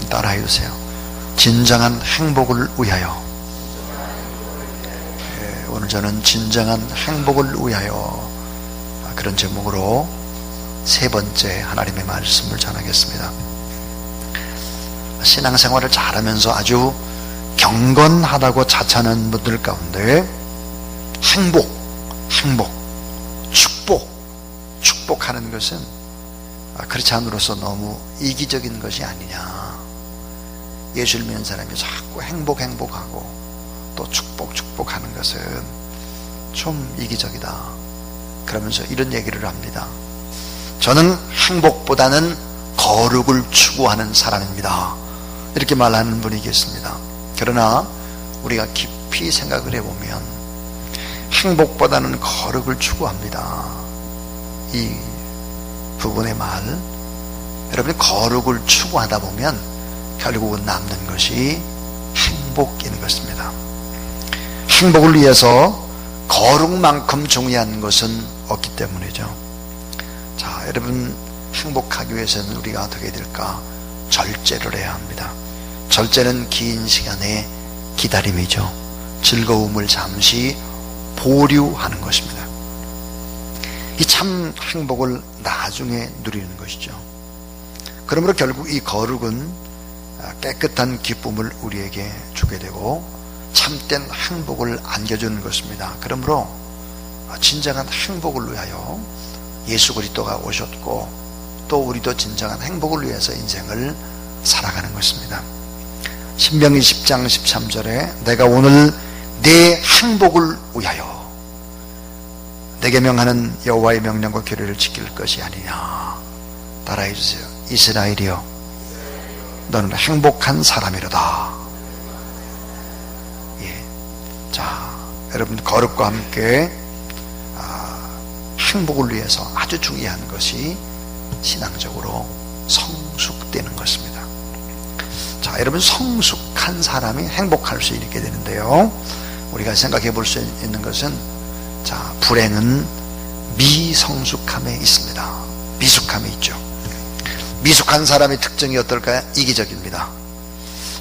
따라해 주세요. 진정한 행복을 위하여. 오늘 저는 진정한 행복을 위하여, 그런 제목으로 세 번째 하나님의 말씀을 전하겠습니다. 신앙생활을 잘하면서 아주 경건하다고 자처하는 분들 가운데 행복, 축복하는 것은 그렇지 않으로서 너무 이기적인 것이 아니냐. 예수를 믿는 사람이 자꾸 행복하고 또 축복하는 것은 좀 이기적이다. 그러면서 이런 얘기를 합니다. 저는 행복보다는 거룩을 추구하는 사람입니다. 이렇게 말하는 분이 계십니다. 그러나 우리가 깊이 생각을 해보면 행복보다는 거룩을 추구합니다. 이 부분의 말, 여러분이 거룩을 추구하다 보면 결국은 남는 것이 행복인 것입니다. 행복을 위해서 거룩만큼 중요한 것은 없기 때문이죠. 자, 여러분, 행복하기 위해서는 우리가 어떻게 될까? 절제를 해야 합니다. 절제는 긴 시간의 기다림이죠. 즐거움을 잠시 보류하는 것입니다. 이 참 행복을 나중에 누리는 것이죠. 그러므로 결국 이 거룩은 깨끗한 기쁨을 우리에게 주게 되고 참된 행복을 안겨주는 것입니다. 그러므로 진정한 행복을 위하여 예수 그리스도가 오셨고 또 우리도 진정한 행복을 위해서 인생을 살아가는 것입니다. 신명기 10장 13절에 내가 오늘 내 행복을 위하여 내게 명하는 여호와의 명령과 규례를 지킬 것이 아니냐. 따라해 주세요. 이스라엘이여, 너는 행복한 사람이로다. 예. 자, 여러분, 거룩과 함께 행복을 위해서 아주 중요한 것이 신앙적으로 성숙되는 것입니다. 자, 여러분, 성숙한 사람이 행복할 수 있게 되는데요, 우리가 생각해 볼 수 있는 것은, 자, 불행은 미성숙함에 있습니다. 미숙함이 있죠. 미숙한 사람의 특징이 어떨까요? 이기적입니다.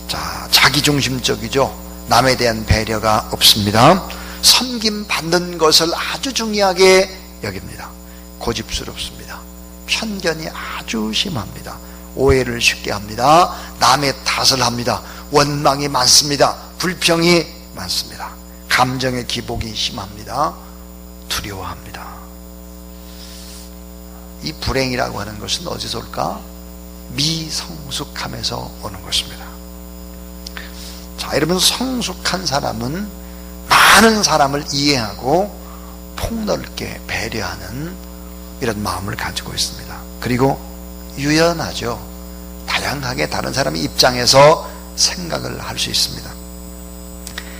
자, 자기중심적이죠. 남에 대한 배려가 없습니다. 섬김 받는 것을 아주 중요하게 여깁니다. 고집스럽습니다. 편견이 아주 심합니다. 오해를 쉽게 합니다. 남의 탓을 합니다. 원망이 많습니다. 불평이 많습니다. 감정의 기복이 심합니다. 두려워합니다. 이 불행이라고 하는 것은 어디서 올까? 미성숙함에서 오는 것입니다. 자, 여러분, 성숙한 사람은 많은 사람을 이해하고 폭넓게 배려하는 이런 마음을 가지고 있습니다. 그리고 유연하죠. 다양하게 다른 사람의 입장에서 생각을 할 수 있습니다.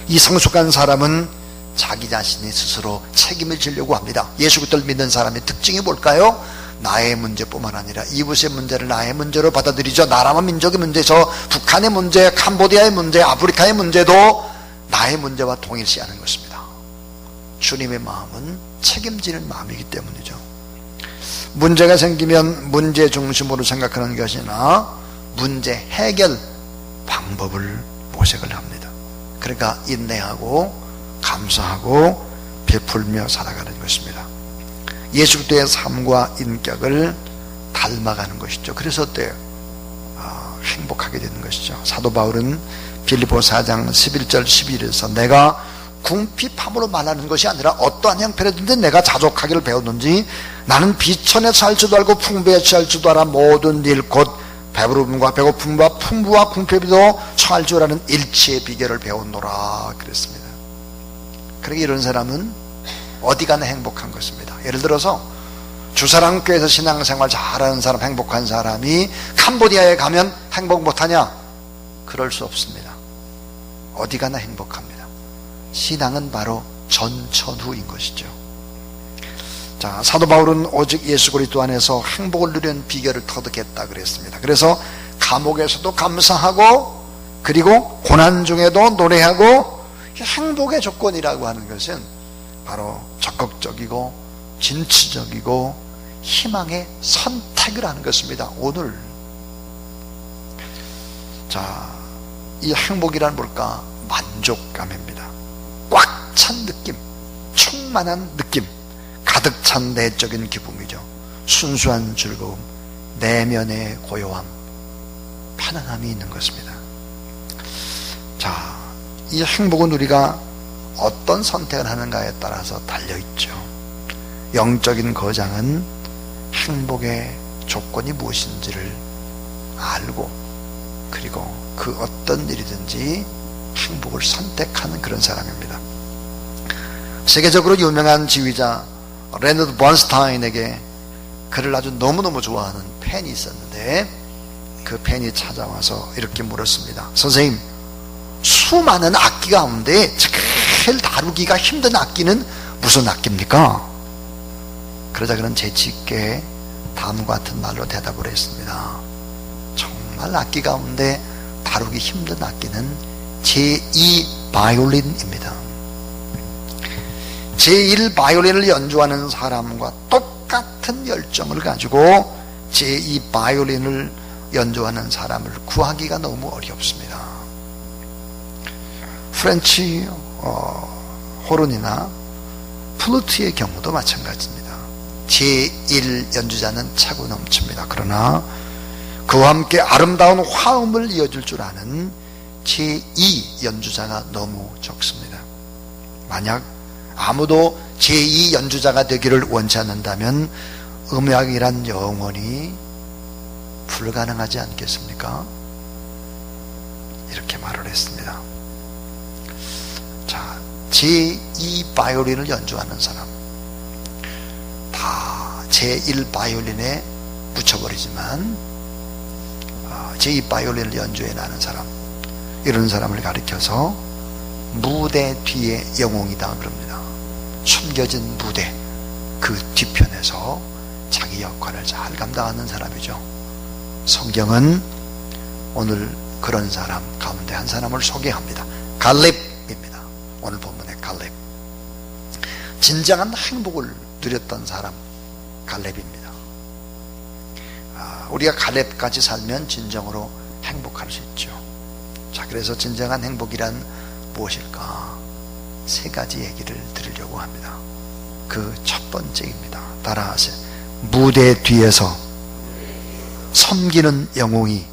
이 성숙한 사람은 자기 자신이 스스로 책임을 지려고 합니다. 예수 그리스도를 믿는 사람의 특징이 뭘까요? 나의 문제뿐만 아니라 이웃의 문제를 나의 문제로 받아들이죠. 나라와 민족의 문제, 저 북한의 문제, 캄보디아의 문제, 아프리카의 문제도 나의 문제와 동일시하는 것입니다. 주님의 마음은 책임지는 마음이기 때문이죠. 문제가 생기면 문제 중심으로 생각하는 것이 아니라 문제 해결 방법을 모색을 합니다. 그러니까 인내하고 감사하고 베풀며 살아가는 것입니다. 예수 그리스도의 삶과 인격을 닮아가는 것이죠. 그래서 어때요? 행복하게 되는 것이죠. 사도 바울은 빌립보 4장 11절 12절에서 내가 궁핍함으로 말하는 것이 아니라 어떠한 형편이든지 내가 자족하기를 배웠는지 나는 비천에 살 줄도 알고 풍부에 취할 줄도 알아 모든 일 곧 배부름과 배고픔과 풍부와 궁핍에도 처할 줄 아는 일치의 비결을 배웠노라 그랬습니다. 그러게 이런 사람은 어디 가나 행복한 것입니다. 예를 들어서 주사랑교회에서 신앙생활 잘하는 사람, 행복한 사람이 캄보디아에 가면 행복 못하냐? 그럴 수 없습니다. 어디 가나 행복합니다. 신앙은 바로 전천후인 것이죠. 자, 사도 바울은 오직 예수 그리스도 안에서 행복을 누리는 비결을 터득했다 그랬습니다. 그래서 감옥에서도 감사하고 그리고 고난 중에도 노래하고 행복의 조건이라고 하는 것은 바로 적극적이고 진취적이고 희망의 선택을 하는 것입니다. 오늘 자, 이 행복이란 뭘까? 만족감입니다. 꽉 찬 느낌, 충만한 느낌, 가득 찬 내적인 기쁨이죠. 순수한 즐거움, 내면의 고요함, 편안함이 있는 것입니다. 자, 이 행복은 우리가 어떤 선택을 하는가에 따라서 달려있죠. 영적인 거장은 행복의 조건이 무엇인지를 알고, 그리고 그 어떤 일이든지 행복을 선택하는 그런 사람입니다. 세계적으로 유명한 지휘자 레너드 번스타인에게 그를 아주 너무너무 좋아하는 팬이 있었는데, 그 팬이 찾아와서 이렇게 물었습니다. 선생님, 수많은 악기 가운데 제일 다루기가 힘든 악기는 무슨 악기입니까? 그러자 그는 재치있게 다음과 같은 말로 대답을 했습니다. 정말 악기 가운데 다루기 힘든 악기는 제2 바이올린입니다. 제1 바이올린을 연주하는 사람과 똑같은 열정을 가지고 제2 바이올린을 연주하는 사람을 구하기가 너무 어렵습니다. 프렌치 호른이나 플루트의 경우도 마찬가지입니다. 제1 연주자는 차고 넘칩니다. 그러나 그와 함께 아름다운 화음을 이어줄 줄 아는 제2 연주자가 너무 적습니다. 만약 아무도 제2 연주자가 되기를 원치 않는다면 음악이란 영원히 불가능하지 않겠습니까? 이렇게 말을 했습니다. 자, 제2 바이올린을 연주하는 사람, 다 제1 바이올린에 붙여버리지만 제2 바이올린을 연주해 나는 사람, 이런 사람을 가리켜서 무대 뒤의 영웅이다 그럽니다. 숨겨진 무대 그 뒤편에서 자기 역할을 잘 감당하는 사람이죠. 성경은 오늘 그런 사람 가운데 한 사람을 소개합니다. 갈렙입니다. 오늘 본문의 갈렙, 진정한 행복을 누렸던 사람 갈렙입니다. 우리가 갈렙까지 살면 진정으로 행복할 수 있죠. 자, 그래서 진정한 행복이란 무엇일까? 세 가지 얘기를 드리려고 합니다. 그 첫 번째입니다. 따라하세요. 무대 뒤에서 섬기는 영웅이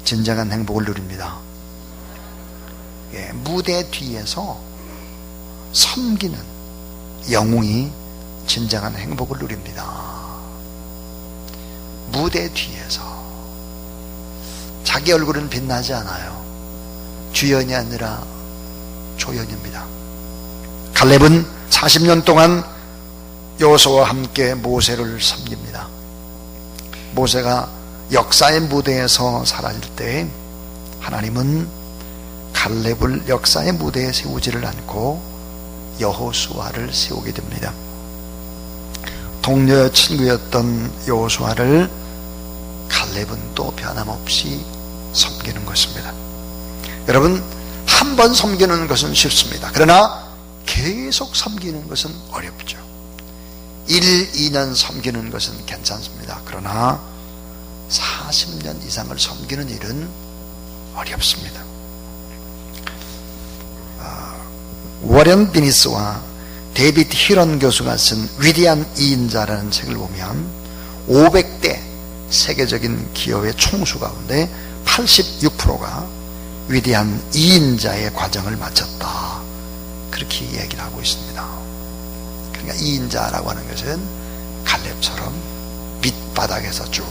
진정한 행복을 누립니다. 예, 무대 뒤에서 섬기는 영웅이 진정한 행복을 누립니다. 무대 뒤에서 자기 얼굴은 빛나지 않아요. 주연이 아니라 조연입니다. 갈렙은 40년 동안 여호수아와 함께 모세를 섬깁니다. 모세가 역사의 무대에서 사라질 때 하나님은 갈렙을 역사의 무대에 세우지를 않고 여호수아를 세우게 됩니다. 동료의 친구였던 여호수아를 갈렙은 또 변함없이 섬기는 것입니다. 여러분, 한 번 섬기는 것은 쉽습니다. 그러나 계속 섬기는 것은 어렵죠. 1, 2년 섬기는 것은 괜찮습니다. 그러나 40년 이상을 섬기는 일은 어렵습니다. 워렌 비니스와 데이비드 히런 교수가 쓴 위대한 2인자라는 책을 보면 500대 세계적인 기업의 총수 가운데 86%가 위대한 2인자의 과정을 마쳤다, 그렇게 얘기를 하고 있습니다. 그러니까 2인자라고 하는 것은 갈렙처럼 밑바닥에서 쭉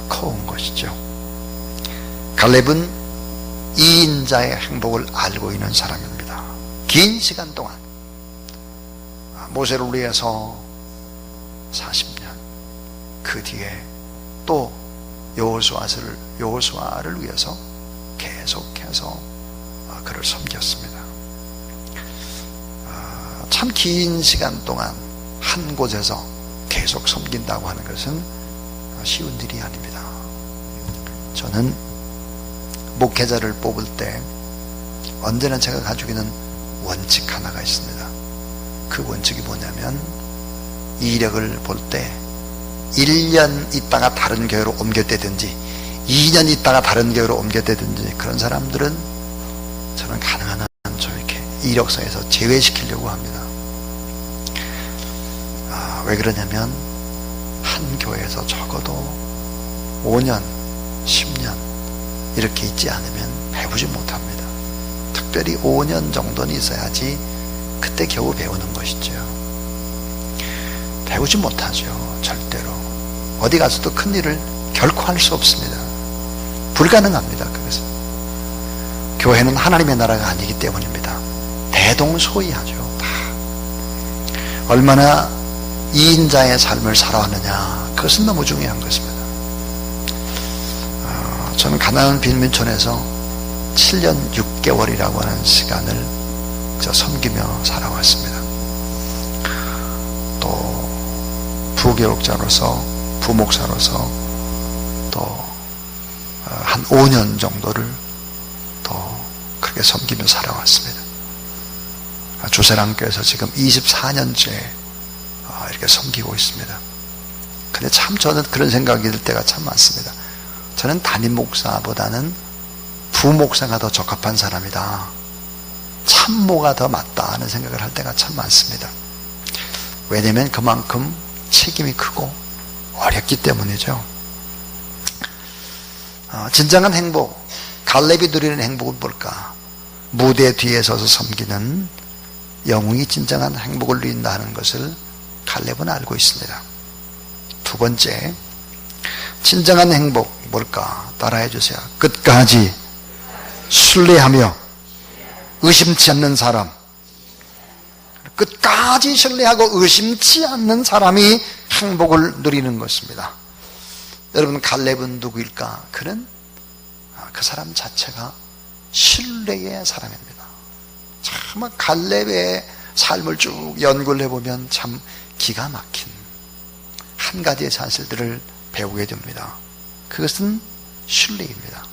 커온 것이죠. 갈렙은 2인자의 행복을 알고 있는 사람입니다. 긴 시간 동안 모세를 위해서 40년, 그 뒤에 또 여호수아를 위해서 계속해서 그를 섬겼습니다. 참 긴 시간 동안 한 곳에서 계속 섬긴다고 하는 것은 쉬운 일이 아닙니다. 저는 목회자를 뽑을 때 언제나 제가 가지고 있는 원칙 하나가 있습니다. 그 원칙이 뭐냐면, 이력을 볼 때 1년 있다가 다른 교회로 옮겼다든지 2년 있다가 다른 교회로 옮겨되든지 그런 사람들은 저는 가능한 한 이렇게 이력서에서 제외시키려고 합니다. 왜 그러냐면 한 교회에서 적어도 5년, 10년 이렇게 있지 않으면 배우지 못합니다. 특별히 5년 정도는 있어야지 그때 겨우 배우는 것이죠. 배우지 못하죠. 절대로. 어디 가서도 큰 일을 결코 할 수 없습니다. 불가능합니다. 그것은. 교회는 하나님의 나라가 아니기 때문입니다. 대동소이하죠. 다. 얼마나 이인자의 삶을 살아왔느냐, 그것은 너무 중요한 것입니다. 저는 가나안 빈민촌에서 7년 6개월이라고 하는 시간을 섬기며 살아왔습니다. 또 부교육자로서, 부목사로서 또 한 5년 정도를 또 그렇게 섬기며 살아왔습니다. 주세랑교에서 지금 24년째 이렇게 섬기고 있습니다. 근데 참 저는 그런 생각이 들 때가 참 많습니다. 저는 담임 목사보다는 부목사가 더 적합한 사람이다. 참모가 더 맞다 하는 생각을 할 때가 참 많습니다. 왜냐하면 그만큼 책임이 크고 어렵기 때문이죠. 진정한 행복, 갈렙이 누리는 행복은 뭘까? 무대 뒤에 서서 섬기는 영웅이 진정한 행복을 누린다 하는 것을 갈렙은 알고 있습니다. 두 번째, 진정한 행복 뭘까? 따라해 주세요. 끝까지 신뢰하며 의심치 않는 사람. 끝까지 신뢰하고 의심치 않는 사람이 행복을 누리는 것입니다. 여러분, 갈렙은 누구일까? 그는 그 사람 자체가 신뢰의 사람입니다. 참 갈렙의 삶을 쭉 연구를 해보면 참 기가 막힌 한 가지의 사실들을 배우게 됩니다. 그것은 신뢰입니다.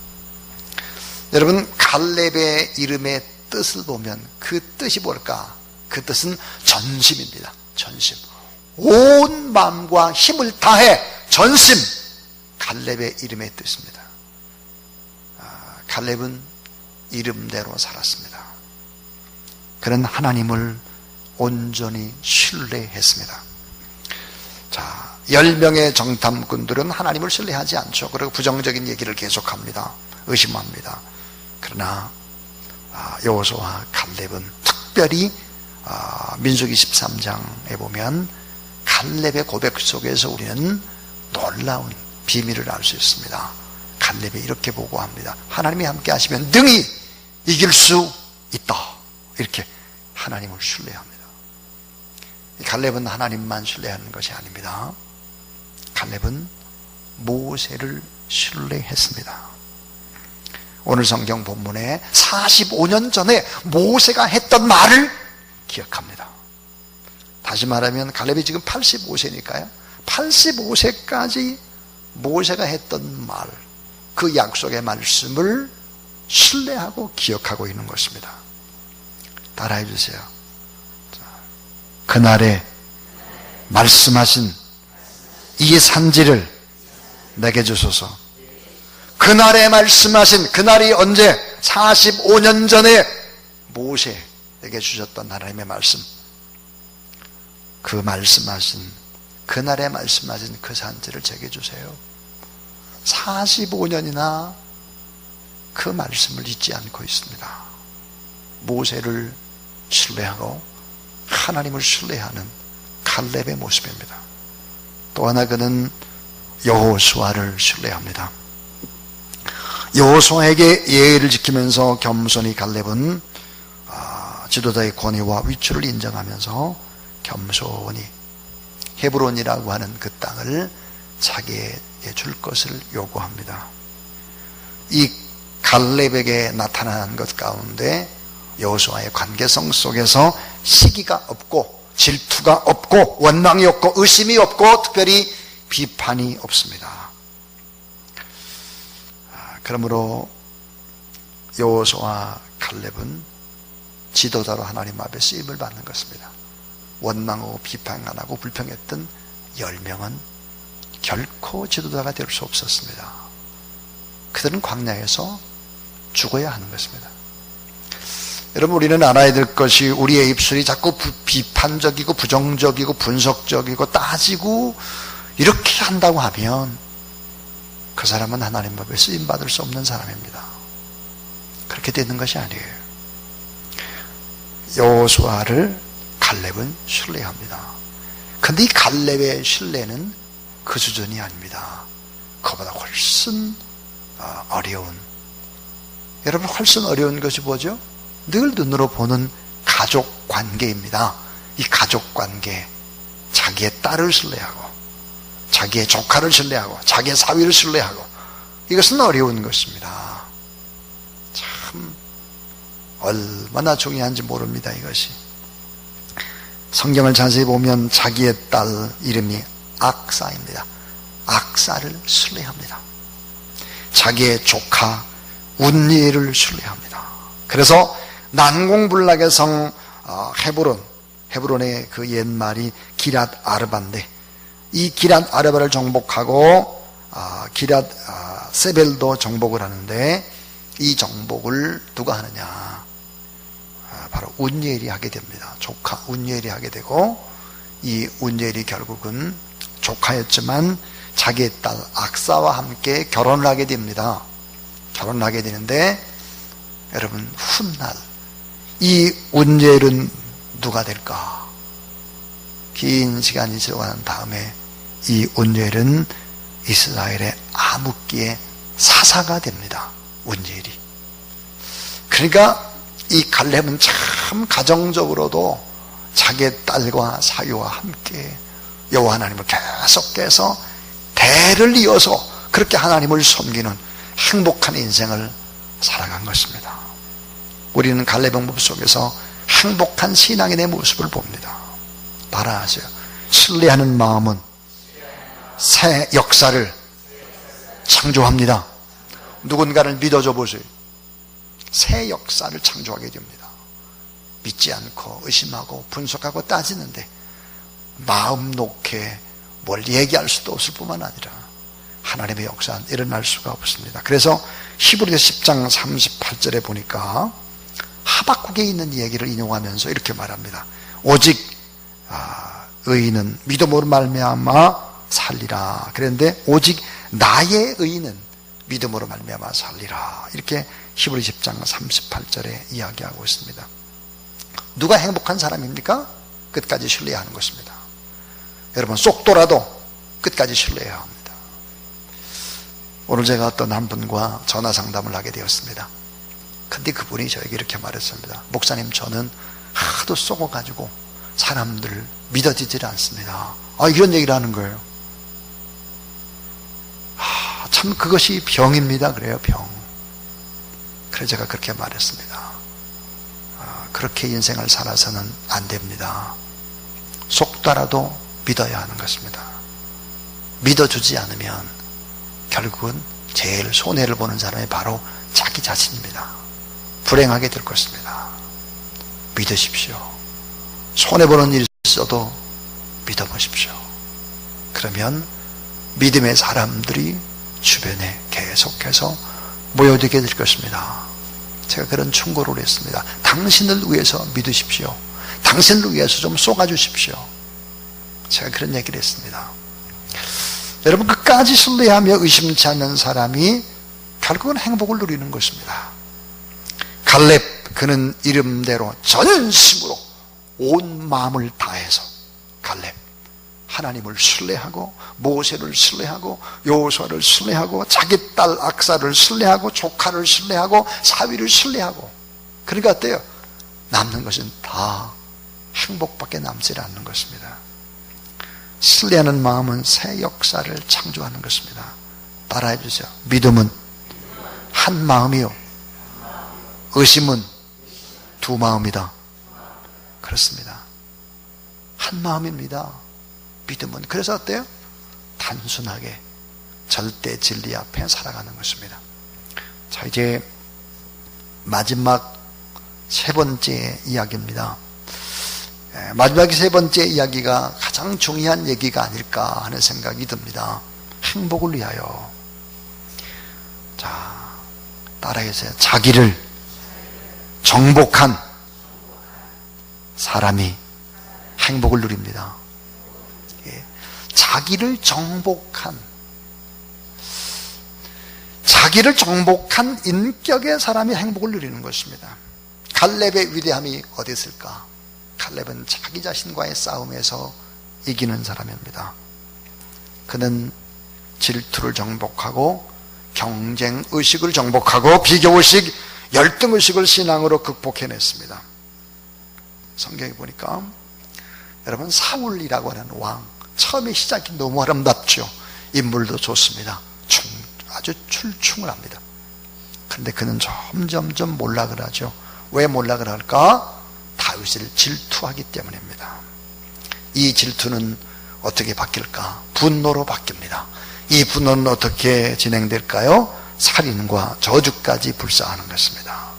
여러분, 갈렙의 이름의 뜻을 보면 그 뜻이 뭘까? 그 뜻은 전심입니다. 전심. 온 마음과 힘을 다해 전심. 갈렙의 이름의 뜻입니다. 갈렙은 이름대로 살았습니다. 그는 하나님을 온전히 신뢰했습니다. 자, 10명의 정탐꾼들은 하나님을 신뢰하지 않죠. 그리고 부정적인 얘기를 계속합니다. 의심합니다. 그러나 여호수아와 갈렙은 특별히 민수기 13장에 보면 갈렙의 고백 속에서 우리는 놀라운 비밀을 알 수 있습니다. 갈렙이 이렇게 보고합니다. 하나님이 함께 하시면 능히 이길 수 있다. 이렇게 하나님을 신뢰합니다. 갈렙은 하나님만 신뢰하는 것이 아닙니다. 갈렙은 모세를 신뢰했습니다. 오늘 성경 본문에 45년 전에 모세가 했던 말을 기억합니다. 다시 말하면 갈렙이 지금 85세니까요. 85세까지 모세가 했던 말, 그 약속의 말씀을 신뢰하고 기억하고 있는 것입니다. 따라해 주세요. 그날에 말씀하신 이 산지를 내게 주소서. 그날에 말씀하신, 그날이 언제? 45년 전에 모세에게 주셨던 하나님의 말씀, 그 말씀하신, 그날에 말씀하신 그 산지를 제게 주세요. 45년이나 그 말씀을 잊지 않고 있습니다. 모세를 신뢰하고 하나님을 신뢰하는 갈렙의 모습입니다. 또 하나, 그는 여호수아를 신뢰합니다. 여호수아에게 예의를 지키면서 겸손히 갈렙은 지도자의 권위와 위치를 인정하면서 겸손히 헤브론이라고 하는 그 땅을 자기에게 줄 것을 요구합니다. 이 갈렙에게 나타난 것 가운데 여호수아의 관계성 속에서 시기가 없고 질투가 없고 원망이 없고 의심이 없고 특별히 비판이 없습니다. 그러므로 여호수아 갈렙은 지도자로 하나님 앞에 쓰임을 받는 것입니다. 원망하고 비판 안 하고 불평했던 10명은 결코 지도자가 될 수 없었습니다. 그들은 광야에서 죽어야 하는 것입니다. 여러분, 우리는 알아야 될 것이 우리의 입술이 자꾸 비판적이고 부정적이고 분석적이고 따지고 이렇게 한다고 하면 그 사람은 하나님 법에 쓰임받을 수 없는 사람입니다. 그렇게 되는 것이 아니에요. 여호수아를 갈렙은 신뢰합니다. 근데 이 갈렙의 신뢰는 그 수준이 아닙니다. 그보다 훨씬 어려운, 여러분, 훨씬 어려운 것이 뭐죠? 늘 눈으로 보는 가족 관계입니다. 이 가족 관계, 자기의 딸을 신뢰하고 자기의 조카를 신뢰하고 자기의 사위를 신뢰하고, 이것은 어려운 것입니다. 참 얼마나 중요한지 모릅니다. 이것이 성경을 자세히 보면 자기의 딸 이름이 악사입니다. 악사를 신뢰합니다. 자기의 조카 운니엘을 신뢰합니다. 그래서 난공불락의 성 헤브론의 그 옛말이 기랏 아르바인데, 이 기랏 아르바를 정복하고 기랏 세벨도 정복을 하는데, 이 정복을 누가 하느냐? 바로 운니엘이 하게 됩니다. 조카 운니엘이 하게 되고, 이 운니엘이 결국은 조카였지만 자기의 딸 악사와 함께 결혼을 하게 됩니다. 결혼을 하게 되는데, 여러분, 훗날 이 운니엘은 누가 될까? 긴 시간이 지나간 다음에 이 운니엘은 이스라엘의 암흑기의 사사가 됩니다. 운니엘이. 그러니까 이 갈렙은 참 가정적으로도 자기의 딸과 사위와 함께 여호와 하나님을 계속해서 대를 이어서 그렇게 하나님을 섬기는 행복한 인생을 살아간 것입니다. 우리는 갈렙의 모습 속에서 행복한 신앙인의 모습을 봅니다. 따라하세요. 신뢰하는 마음은 새 역사를 창조합니다. 누군가를 믿어줘 보세요. 새 역사를 창조하게 됩니다. 믿지 않고 의심하고 분석하고 따지는데 마음 놓게 뭘 얘기할 수도 없을 뿐만 아니라 하나님의 역사는 일어날 수가 없습니다. 그래서 히브리서 10장 38절에 보니까 하박국에 있는 얘기를 인용하면서 이렇게 말합니다. 오직 의인은 믿음으로 말미암아 살리라. 그런데 오직 나의 의인은 믿음으로 말미암아 살리라. 이렇게 히브리 10장 38절에 이야기하고 있습니다. 누가 행복한 사람입니까? 끝까지 신뢰하는 것입니다. 여러분, 쏙도라도 끝까지 신뢰해야 합니다. 오늘 제가 어떤 한 분과 전화 상담을 하게 되었습니다. 근데 그분이 저에게 이렇게 말했습니다. 목사님, 저는 하도 쏘고가지고 사람들 믿어지질 않습니다. 이런 얘기를 하는 거예요. 참 그것이 병입니다. 그래요, 병. 그래서 제가 그렇게 말했습니다. 그렇게 인생을 살아서는 안 됩니다. 속더라도 믿어야 하는 것입니다. 믿어주지 않으면 결국은 제일 손해를 보는 사람이 바로 자기 자신입니다. 불행하게 될 것입니다. 믿으십시오. 손해보는 일이 있어도 믿어보십시오. 그러면 믿음의 사람들이 주변에 계속해서 모여들게 될 것입니다. 제가 그런 충고를 했습니다. 당신을 위해서 믿으십시오. 당신을 위해서 좀 쏘아주십시오. 제가 그런 얘기를 했습니다. 여러분, 끝까지 신뢰하며 의심치 않는 사람이 결국은 행복을 누리는 것입니다. 갈렙, 그는 이름대로 전심으로 온 마음을 다해서 갈렙, 하나님을 신뢰하고 모세를 신뢰하고 여호수아를 신뢰하고 자기 딸 악사를 신뢰하고 조카를 신뢰하고 사위를 신뢰하고, 그러니까 어때요? 남는 것은 다 행복밖에 남지 않는 것입니다. 신뢰하는 마음은 새 역사를 창조하는 것입니다. 따라해 주세요. 믿음은 한 마음이요, 의심은 두 마음이다. 그렇습니다. 한 마음입니다. 믿음은. 그래서 어때요? 단순하게 절대 진리 앞에 살아가는 것입니다. 자, 이제 마지막 세 번째 이야기입니다. 마지막 세 번째 이야기가 가장 중요한 얘기가 아닐까 하는 생각이 듭니다. 행복을 위하여. 자, 따라해주세요. 자기를 정복한 사람이 행복을 누립니다. 예. 자기를 정복한 인격의 사람이 행복을 누리는 것입니다. 갈렙의 위대함이 어디 있을까? 갈렙은 자기 자신과의 싸움에서 이기는 사람입니다. 그는 질투를 정복하고 경쟁의식을 정복하고 비교의식, 열등의식을 신앙으로 극복해냈습니다. 성경에 보니까 여러분, 사울이라고 하는 왕, 처음에 시작이 너무 아름답죠. 인물도 좋습니다. 아주 출중을 합니다. 그런데 그는 점점 몰락을 하죠. 왜 몰락을 할까? 다윗을 질투하기 때문입니다. 이 질투는 어떻게 바뀔까? 분노로 바뀝니다. 이 분노는 어떻게 진행될까요? 살인과 저주까지 불사하는 것입니다.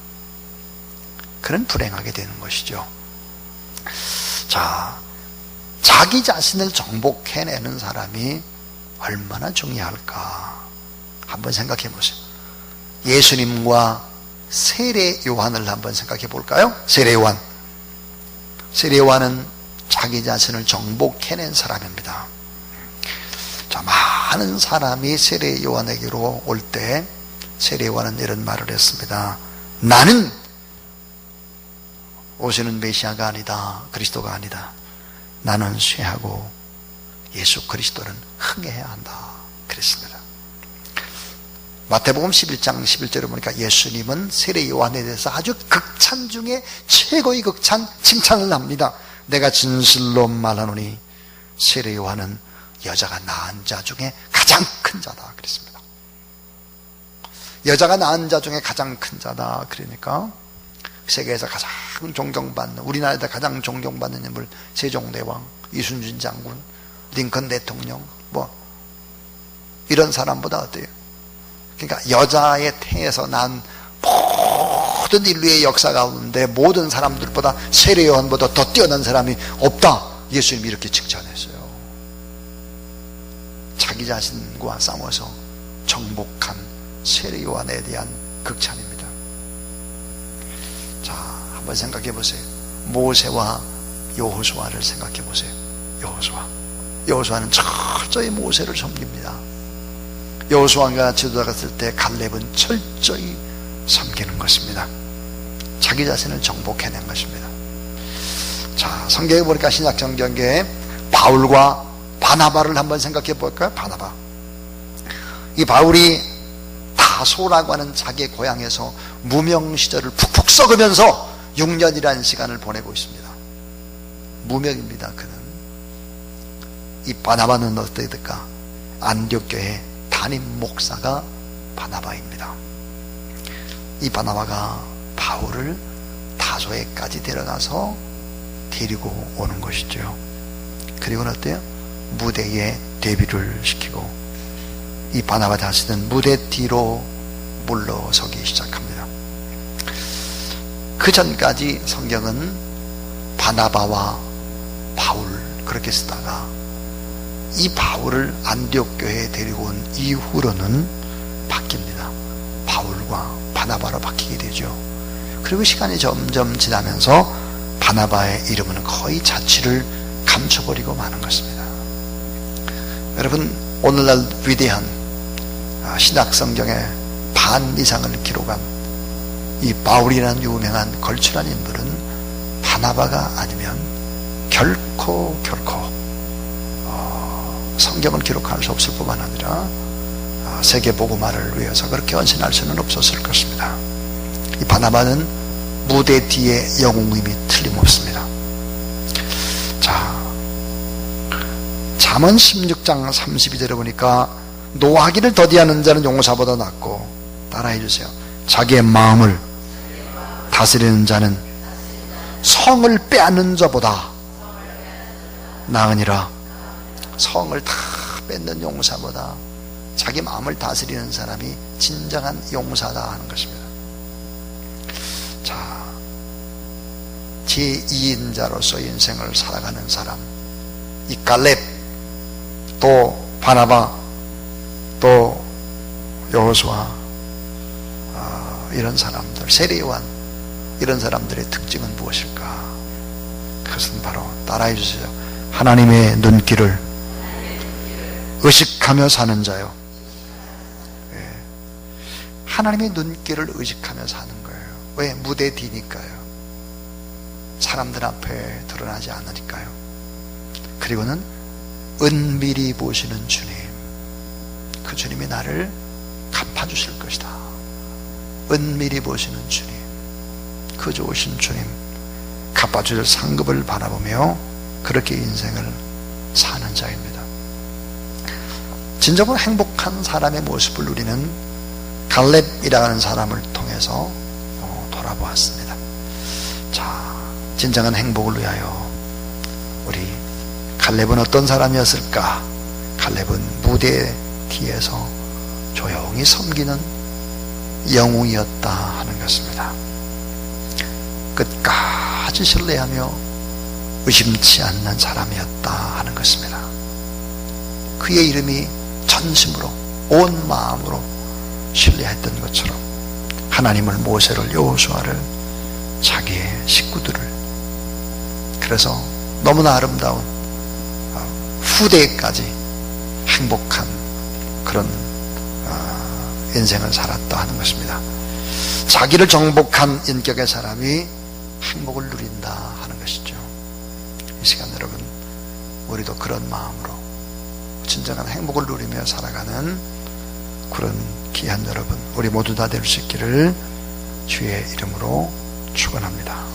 그는 불행하게 되는 것이죠. 자, 자기 자신을 정복해내는 사람이 얼마나 중요할까? 한번 생각해 보세요. 예수님과 세례 요한을 한번 생각해 볼까요? 세례 요한은 자기 자신을 정복해낸 사람입니다. 자, 많은 사람이 세례 요한에게로 올 때 세례 요한은 이런 말을 했습니다. 나는 오시는 메시아가 아니다. 그리스도가 아니다. 나는 쇠하고 예수 그리스도는 흥해야 한다. 그랬습니다. 마태복음 11장 11절에 보니까 예수님은 세례 요한에 대해서 아주 극찬 중에 최고의 극찬, 칭찬을 합니다. 내가 진실로 말하노니 세례 요한은 여자가 낳은 자 중에 가장 큰 자다. 그랬습니다. 여자가 낳은 자 중에 가장 큰 자다. 그러니까 세계에서 가장 존경받는, 우리나라에서 가장 존경받는 인물, 세종대왕, 이순신 장군, 링컨 대통령, 이런 사람보다 어때요? 그러니까 여자의 태에서 난 모든 인류의 역사 가운데 모든 사람들보다 세례 요한보다 더 뛰어난 사람이 없다. 예수님이 이렇게 칭찬했어요. 자기 자신과 싸워서 정복한 세례 요한에 대한 극찬입니다. 자, 한번 생각해 보세요. 모세와 여호수아를 생각해 보세요. 여호수아는 철저히 모세를 섬깁니다. 여호수아가 지도자 갔을 때 갈렙은 철저히 섬기는 것입니다. 자기 자신을 정복해낸 것입니다. 자, 성경에 보니까 신약 성경에 바울과 바나바를 한번 생각해 볼까요? 바나바. 이 바울이 다소라고 하는 자기의 고향에서 무명 시절을 푹푹 썩으면서 6년이라는 시간을 보내고 있습니다. 무명입니다. 그는. 이 바나바는 어떻게 될까? 안디옥 교회 담임 목사가 바나바입니다. 이 바나바가 바울을 다소에까지 데려가서 데리고 오는 것이죠. 그리고는 어때요? 무대에 데뷔를 시키고 이 바나바 자신은 무대 뒤로 물러서기 시작합니다. 그 전까지 성경은 바나바와 바울 그렇게 쓰다가 이 바울을 안디옥 교회에 데리고 온 이후로는 바뀝니다. 바울과 바나바로 바뀌게 되죠. 그리고 시간이 점점 지나면서 바나바의 이름은 거의 자취를 감춰버리고 마는 것입니다. 여러분, 오늘날 위대한 신약 성경의 반 이상을 기록한 이 바울이라는 유명한 걸출한 인물은 바나바가 아니면 결코 성경을 기록할 수 없을 뿐만 아니라 세계 복음화를 위해서 그렇게 헌신할 수는 없었을 것입니다. 이 바나바는 무대 뒤에 영웅임이 틀림없습니다. 자, 잠언 16장 32절에 보니까 노하기를 더디하는 자는 용사보다 낫고, 따라해 주세요. 자기의 마음을 다스리는 자는 성을 빼앗는 자보다 나으니라. 성을 다 뺏는 용사보다 자기 마음을 다스리는 사람이 진정한 용사다 하는 것입니다. 자, 제2인자로서 인생을 살아가는 사람, 이 갈렙, 또 바나바, 또 여호수아, 이런 사람들, 세례요한 이런 사람들의 특징은 무엇일까? 그것은 바로 따라해 주세요. 하나님의 눈길을 의식하며 사는 자요. 하나님의 눈길을 의식하며 사는 거예요. 왜? 무대 뒤니까요. 사람들 앞에 드러나지 않으니까요. 그리고는 은밀히 보시는 주님, 그 주님이 나를 갚아주실 것이다. 은밀히 보시는 주님, 그 좋으신 주님 갚아주실 상급을 바라보며 그렇게 인생을 사는 자입니다. 진정으로 행복한 사람의 모습을 누리는 갈렙이라는 사람을 통해서 돌아보았습니다. 자, 진정한 행복을 위하여 우리 갈렙은 어떤 사람이었을까? 갈렙은 무대 뒤에서 조용히 섬기는 영웅이었다 하는 것입니다. 끝까지 신뢰하며 의심치 않는 사람이었다 하는 것입니다. 그의 이름이 전심으로 온 마음으로 신뢰했던 것처럼 하나님을, 모세를, 여호수아를, 자기의 식구들을, 그래서 너무나 아름다운 후대까지 행복한 그런 인생을 살았다 하는 것입니다. 자기를 정복한 인격의 사람이 행복을 누린다 하는 것이죠. 이 시간 여러분, 우리도 그런 마음으로 진정한 행복을 누리며 살아가는 그런 귀한 여러분, 우리 모두 다 될 수 있기를 주의 이름으로 축원합니다.